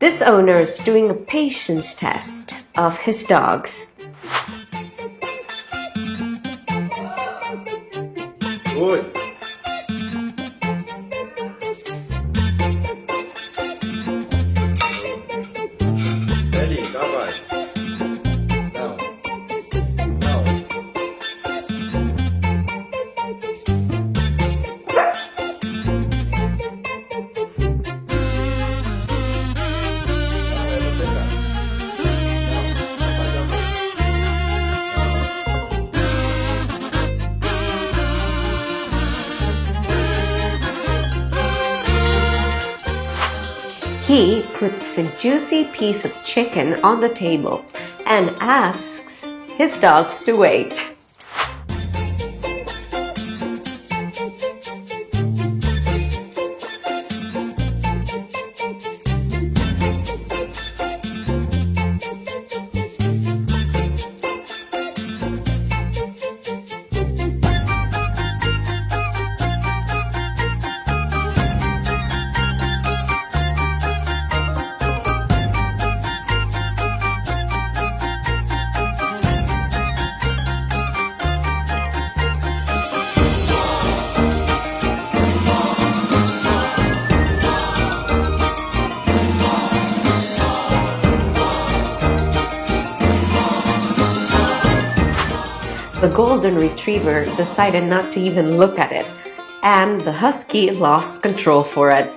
This owner is doing a patience test of his dogs. Good. Ready, dawaj. Now. Now. He puts a juicy piece of chicken on the table and asks his dogs to wait. The golden retriever decided not to even look at it, and the husky lost control for it.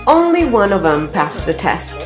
Only one of them passed the test.